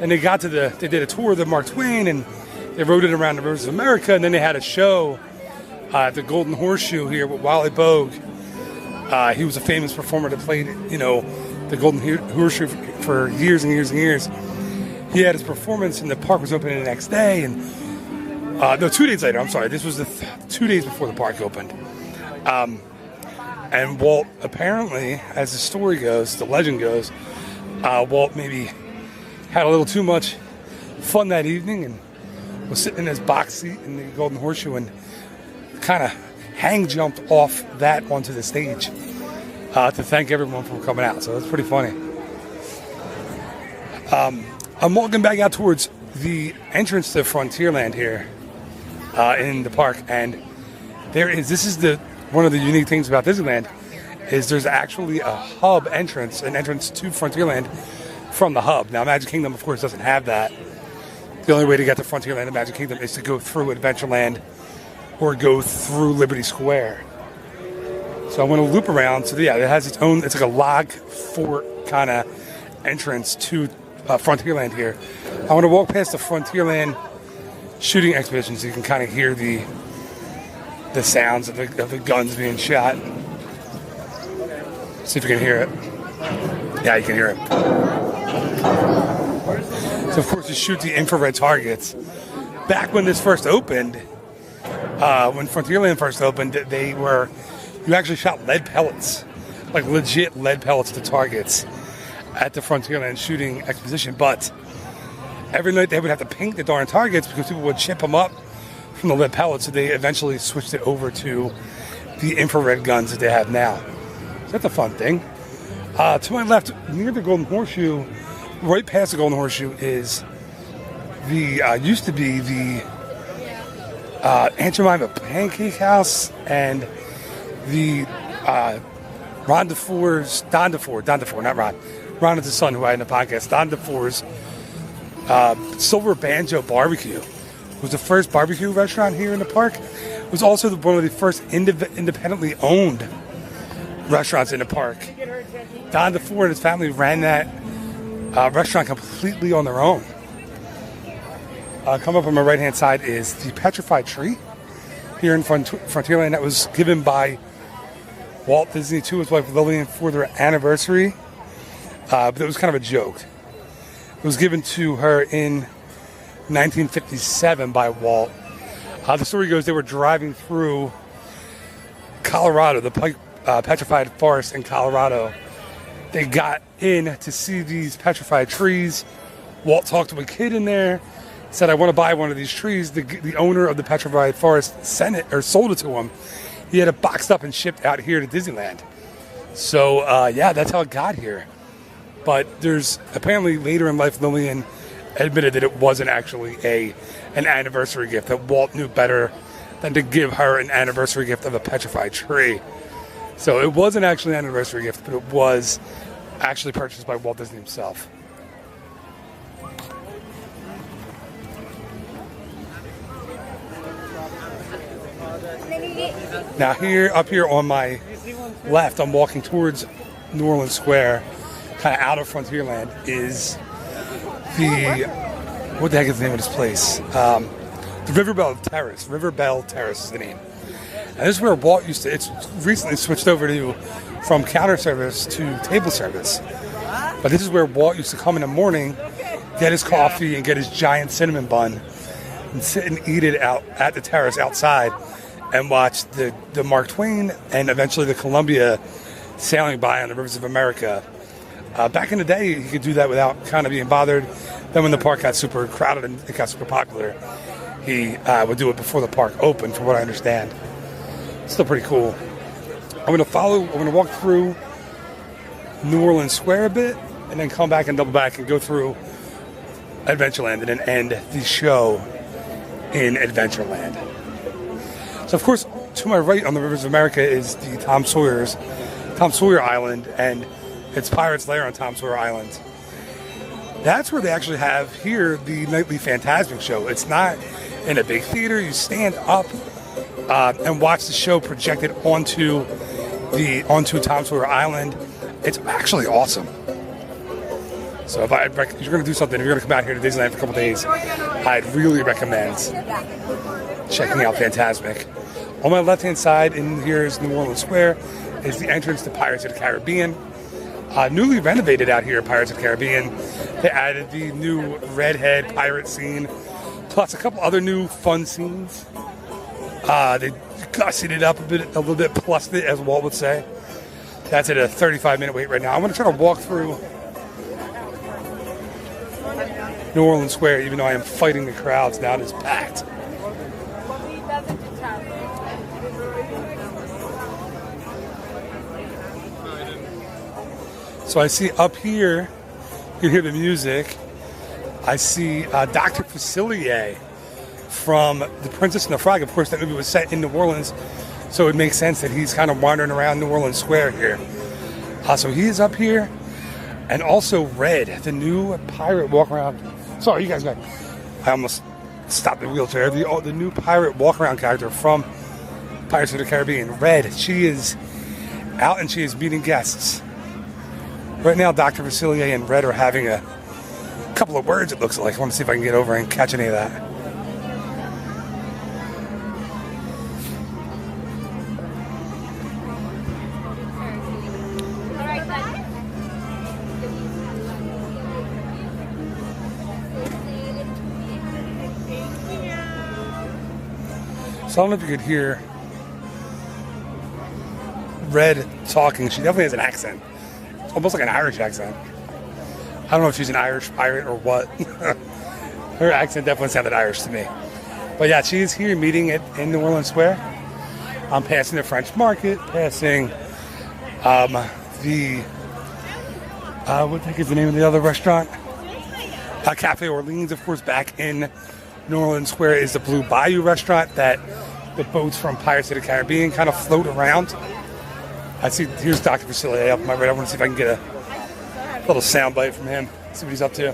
And they did a tour of the Mark Twain, and they rode it around the rivers of America, and then they had a show at the Golden Horseshoe here with Wally Bogue. He was a famous performer that played, the Golden Horseshoe for years and years and years. He had his performance, and the park was opening the next day, and 2 days later. I'm sorry, this was 2 days before the park opened. And Walt apparently, as the story goes, the legend goes, Walt maybe had a little too much fun that evening and was sitting in his box seat in the Golden Horseshoe and kind of hang jumped off that onto the stage to thank everyone for coming out. So that's pretty funny. I'm walking back out towards the entrance to Frontierland here in the park, and this is one of the unique things about Disneyland is there's actually a hub entrance, an entrance to Frontierland from the hub. Now, Magic Kingdom, of course, doesn't have that. The only way to get to Frontierland and Magic Kingdom is to go through Adventureland or go through Liberty Square. So I'm going to loop around. So, yeah, it has its own, it's like a log fort kind of entrance to Frontierland here. I want to walk past the Frontierland shooting exhibition so you can kind of hear the sounds of the guns being shot. See if you can hear it. Yeah, you can hear it. So, of course, you shoot the infrared targets. Back when this first opened, when Frontierland first opened, you actually shot lead pellets, like legit lead pellets to targets at the Frontierland shooting exposition. But every night they would have to paint the darn targets because people would chip them up from the lead pellets, so they eventually switched it over to the infrared guns that they have now. So that's a fun thing. To my left, near the Golden Horseshoe, right past the Golden Horseshoe, is used to be the Aunt Jemima Pancake House and the Ron DeFore, not Ron. Ron is his son who I had in the podcast. Don DeFore's Silver Banjo Barbecue. It was the first barbecue restaurant here in the park. It was also one of the first independently owned restaurants in the park. Don DeFore and his family ran that restaurant completely on their own. Come up on my right-hand side is the petrified tree here in Frontierland that was given by Walt Disney to his wife Lillian for their anniversary. But it was kind of a joke. It was given to her in 1957 by Walt. The story goes they were driving through Colorado, the petrified forest in Colorado. They got in to see these petrified trees. Walt talked to a kid in there, said, "I want to buy one of these trees." The owner of the petrified forest sent it or sold it to him. He had it boxed up and shipped out here to Disneyland. So, that's how it got here. But there's apparently later in life, Lillian admitted that it wasn't actually an anniversary gift, that Walt knew better than to give her an anniversary gift of a petrified tree. So it wasn't actually an anniversary gift, but it was actually purchased by Walt Disney himself. Now up here on my left, I'm walking towards New Orleans Square, kind of out of Frontierland, is what the heck is the name of this place? The Riverbell Terrace. Riverbell Terrace is the name. And this is where Walt used to, it's recently switched over from counter service to table service. But this is where Walt used to come in the morning, get his coffee and get his giant cinnamon bun and sit and eat it out at the terrace outside and watch the Mark Twain and eventually the Columbia sailing by on the rivers of America. Back in the day, he could do that without kind of being bothered. Then when the park got super crowded and it got super popular, he would do it before the park opened, from what I understand. Still pretty cool. I'm going to walk through New Orleans Square a bit, and then come back and double back and go through Adventureland and then end the show in Adventureland. So, of course, to my right on the Rivers of America is the Tom Sawyer Island, and it's Pirate's Lair on Tom Sawyer Island. That's where they actually have here the nightly Fantasmic show. It's not in a big theater. You stand up and watch the show projected onto Tom Sawyer Island. It's actually awesome. So if you're going to do something, if you're going to come out here to Disneyland for a couple days, I'd really recommend checking out Fantasmic. On my left-hand side, in here is New Orleans Square, is the entrance to Pirates of the Caribbean. Newly renovated out here at Pirates of the Caribbean. They added the new redhead pirate scene, plus a couple other new fun scenes. They gussied it up a little bit, plussed it, as Walt would say. That's at a 35-minute wait right now. I'm going to try to walk through New Orleans Square, even though I am fighting the crowds now. It is packed. So I see up here, you hear the music. I see Dr. Facilier from The Princess and the Frog. Of course, that movie was set in New Orleans, so it makes sense that he's kind of wandering around New Orleans Square here. So he is up here. And also Red, the new pirate walk-around. Sorry, you guys got... I almost stopped the wheelchair. The new pirate walk-around character from Pirates of the Caribbean. Red, she is out and she is meeting guests. Right now, Dr. Facilier and Red are having a couple of words, it looks like. I want to see if I can get over and catch any of that. So I don't know if you could hear Red talking. She definitely has an accent. Almost like an Irish accent. I don't know if she's an Irish pirate or what. Her accent definitely sounded Irish to me. But yeah, she is here meeting in New Orleans Square. I'm passing the French Market, passing what the heck is the name of the other restaurant? Cafe Orleans, of course, back in New Orleans Square is the Blue Bayou restaurant that the boats from Pirates of the Caribbean kind of float around. I see, here's Dr. Facilier up my right. I want to see if I can get a little sound bite from him, see what he's up to.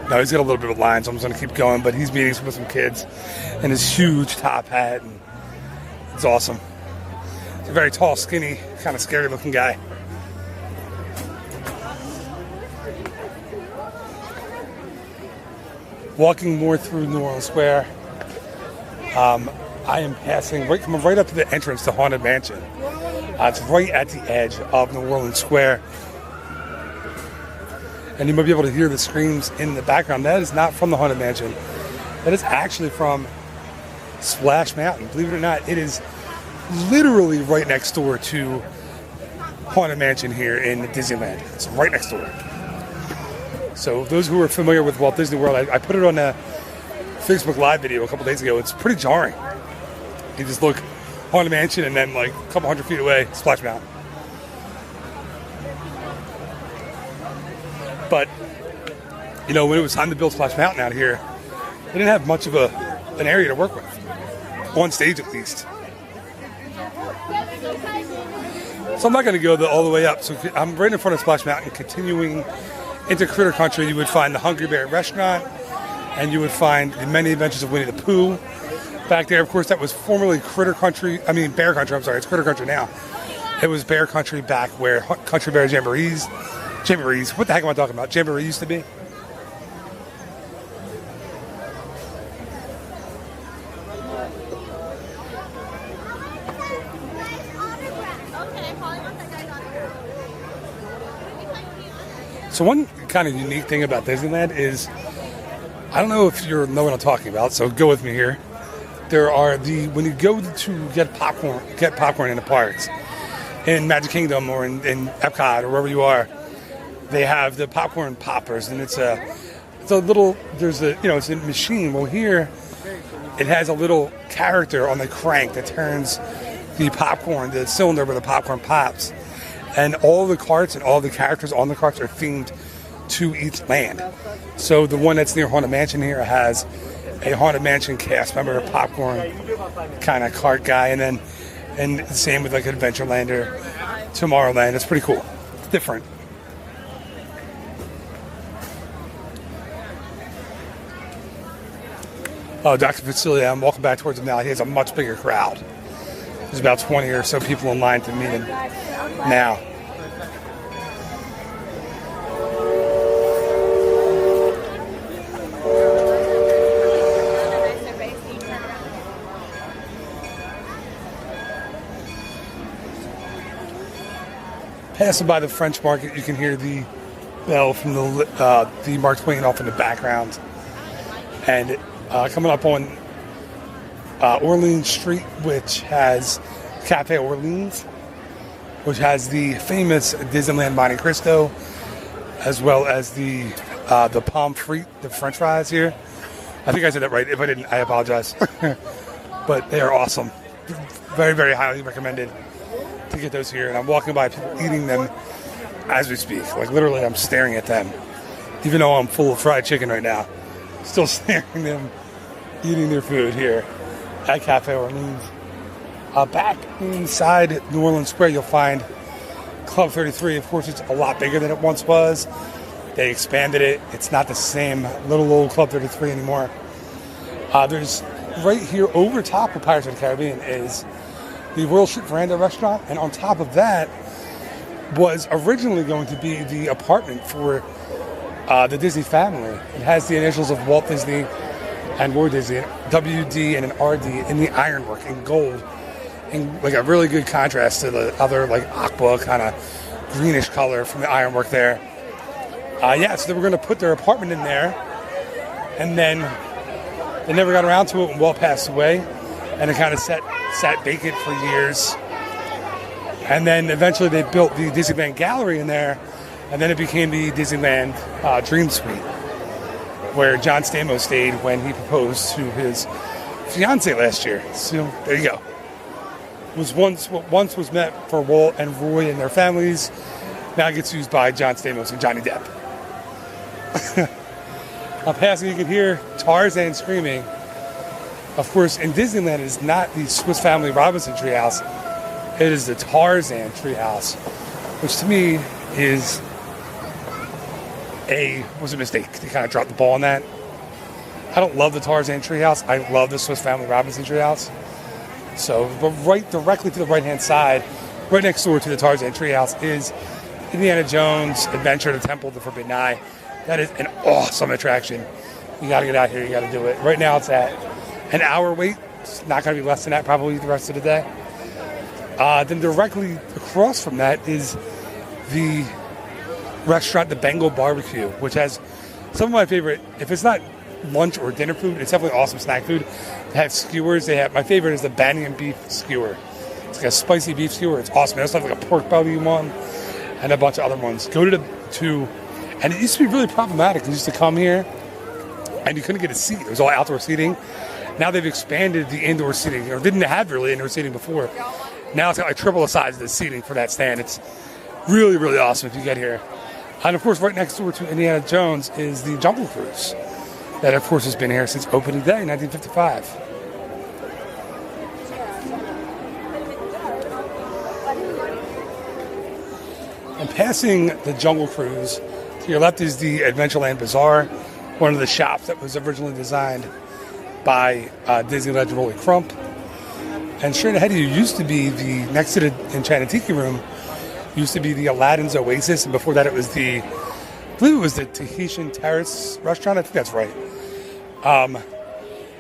No, he's got a little bit of a line, so I'm just going to keep going, but he's meeting with some kids in his huge top hat, and it's awesome. He's a very tall, skinny, kind of scary-looking guy. Walking more through New Orleans Square, I am coming right up to the entrance to Haunted Mansion. It's right at the edge of New Orleans Square. And you might be able to hear the screams in the background. That is not from the Haunted Mansion. That is actually from Splash Mountain. Believe it or not, it is literally right next door to Haunted Mansion here in Disneyland. It's right next door. So those who are familiar with Walt Disney World, I put it on a Facebook Live video a couple days ago. It's pretty jarring. You just look Haunted Mansion and then like a couple hundred feet away, Splash Mountain. But, you know, when it was time to build Splash Mountain out here, they didn't have much of an area to work with. On stage, at least. So I'm not going to go all the way up. So I'm right in front of Splash Mountain, continuing into Critter Country, you would find the Hungry Bear restaurant, and you would find the Many Adventures of Winnie the Pooh. Back there, of course, that was formerly Bear Country. I'm sorry, it's Critter Country now. It was Bear Country back where Country Bear Jamborees, what the heck am I talking about? Jamboree used to be. So one kind of unique thing about Disneyland is, I don't know if you know what I'm talking about, so go with me here. There are when you go to get popcorn in the parks, in Magic Kingdom or in Epcot or wherever you are, they have the popcorn poppers, and it's a machine. Well, here it has a little character on the crank that turns the cylinder where the popcorn pops, and all the carts and all the characters on the carts are themed to each land. So the one that's near Haunted Mansion here has a Haunted Mansion cast member, a popcorn kind of cart guy, and the same with like Adventureland or Tomorrowland. It's pretty cool. It's different. Oh, Dr. Facilier, I'm walking back towards him now. He has a much bigger crowd. There's about 20 or so people in line to meet him now. Passing by the French Market, you can hear the bell from the Mark Twain off in the background. And coming up on Orleans Street, which has Cafe Orleans, which has the famous Disneyland Monte Cristo, as well as the pommes frites, the French fries here. I think I said that right. If I didn't, I apologize. But they are awesome. Very, very highly recommended to get those here. And I'm walking by people eating them as we speak. Like literally, I'm staring at them. Even though I'm full of fried chicken right now, still staring at them eating their food here at Cafe Orleans. Back inside New Orleans Square, you'll find Club 33. Of course, it's a lot bigger than it once was. They expanded it. It's not the same little old Club 33 anymore. There's right here over top of Pirates of the Caribbean is the Royal Street Veranda restaurant, and on top of that was originally going to be the apartment for the Disney family. It has the initials of Walt Disney and Roy Disney, WD and an RD in the ironwork in gold, in like a really good contrast to the other like aqua kind of greenish color from the ironwork there. So they were going to put their apartment in there, and then they never got around to it when Walt passed away, and it kind of sat vacant for years. And then eventually they built the Disneyland Gallery in there, and then it became the Disneyland Dream Suite, where John Stamos stayed when he proposed to his fiancée last year. So there you go. It was once was meant for Walt and Roy and their families, now gets used by John Stamos and Johnny Depp. I'm passing, you can hear Tarzan screaming. Of course, in Disneyland, it is not the Swiss Family Robinson treehouse. It is the Tarzan treehouse, which to me was a mistake. They kind of dropped the ball on that. I don't love the Tarzan treehouse. I love the Swiss Family Robinson treehouse. So, but right directly to the right-hand side, right next door to the Tarzan treehouse, is Indiana Jones Adventure to Temple of the Forbidden Eye. That is an awesome attraction. You got to get out here. You got to do it. Right now, it's at an hour wait. It's not going to be less than that probably the rest of the day. Then directly across from that is the restaurant, the Bengal Barbecue, which has some of my favorite, if it's not lunch or dinner food, it's definitely awesome snack food. They have skewers. My favorite is the Banyan beef skewer. It's like a spicy beef skewer. It's awesome. They also have like a pork belly one and a bunch of other ones. Go to and it used to be really problematic. You used to come here and you couldn't get a seat. It was all outdoor seating. Now they've expanded the indoor seating, or didn't have really indoor seating before. Now it's got like triple the size of the seating for that stand. It's really, really awesome if you get here. And of course, right next door to Indiana Jones is the Jungle Cruise. That, of course, has been here since opening day, 1955. And passing the Jungle Cruise, To your left is the Adventureland Bazaar, one of the shops that was originally designed by Disney legend Rolly Crump. And straight ahead of you used to be next to the Enchanted Tiki Room, used to be the Aladdin's Oasis, and before that it was I believe it was the Tahitian Terrace restaurant. I think that's right.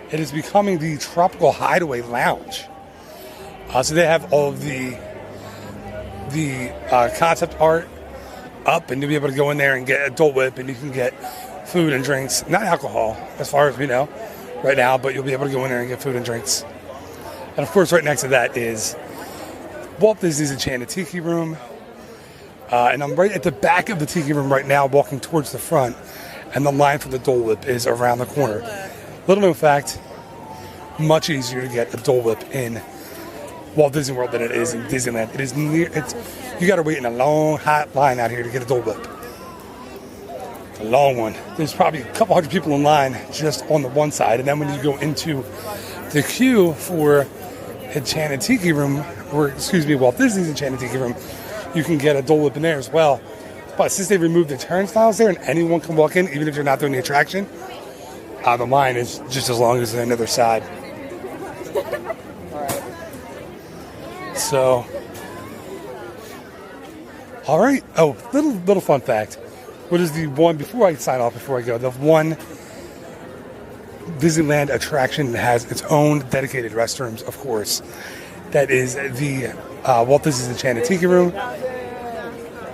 It is becoming the Tropical Hideaway Lounge. So they have all of the concept art up, and you'll be able to go in there and get a Dole Whip, and you can get food and drinks, not alcohol as far as we know right now, but you'll be able to go in there and get food and drinks. And of course right next to that is Walt Disney's Enchanted Tiki Room, and I'm right at the back of the Tiki Room right now walking towards the front, and the line for the Dole Whip is around the corner. Little known fact, much easier to get a Dole Whip in Walt Disney World than it is in Disneyland. It is you got to wait in a long, hot line out here to get a Dole Whip. A long one. There's probably a couple hundred people in line just on the one side, and then when you go into the queue for Enchanted Tiki Room, Walt Disney's Enchanted Tiki Room, you can get a Dole Whip in there as well. But since they removed the turnstiles there and anyone can walk in, even if you're not doing the attraction, the line is just as long as the other side. So, all right. Oh, little fun fact. What is the one, before I sign off, before I go, the one Disneyland attraction that has its own dedicated restrooms, of course, that is the Walt Disney's Enchanted Tiki Room,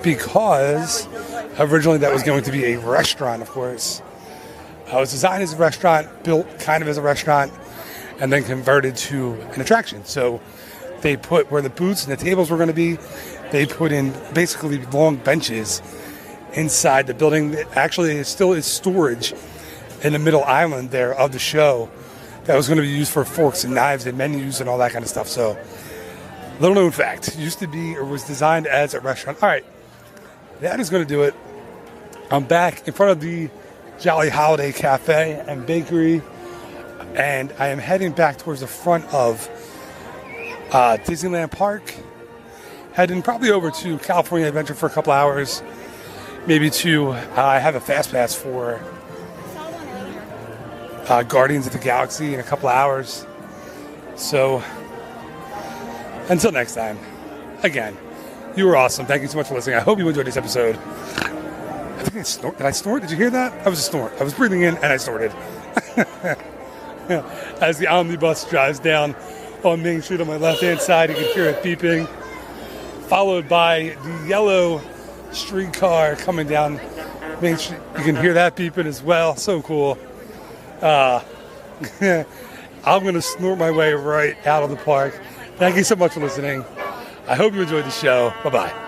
because originally that was going to be a restaurant, of course. It was designed as a restaurant, built kind of as a restaurant, and then converted to an attraction. So they put where the booths and the tables were going to be, they put in basically long benches inside the building. Actually, it still is storage in the middle island there of the show that was going to be used for forks and knives and menus and all that kind of stuff. So, little known fact, used to be or was designed as a restaurant. All right, that is going to do it. I'm back in front of the Jolly Holiday Cafe and Bakery, and I am heading back towards the front of Disneyland Park, heading probably over to California Adventure for a couple hours, maybe to I have a fast pass for Guardians of the Galaxy in a couple hours. So until next time, again, you were awesome. Thank you so much for listening. I hope you enjoyed this episode. I think I snort. Did I snort? Did you hear that? I was a snort. I was breathing in and I snorted. As the omnibus drives down on Main Street on my left-hand side, you can hear it beeping, followed by the yellow streetcar coming down Main Street. You can hear that beeping as well. So cool. I'm going to snort my way right out of the park. Thank you so much for listening. I hope you enjoyed the show. Bye-bye.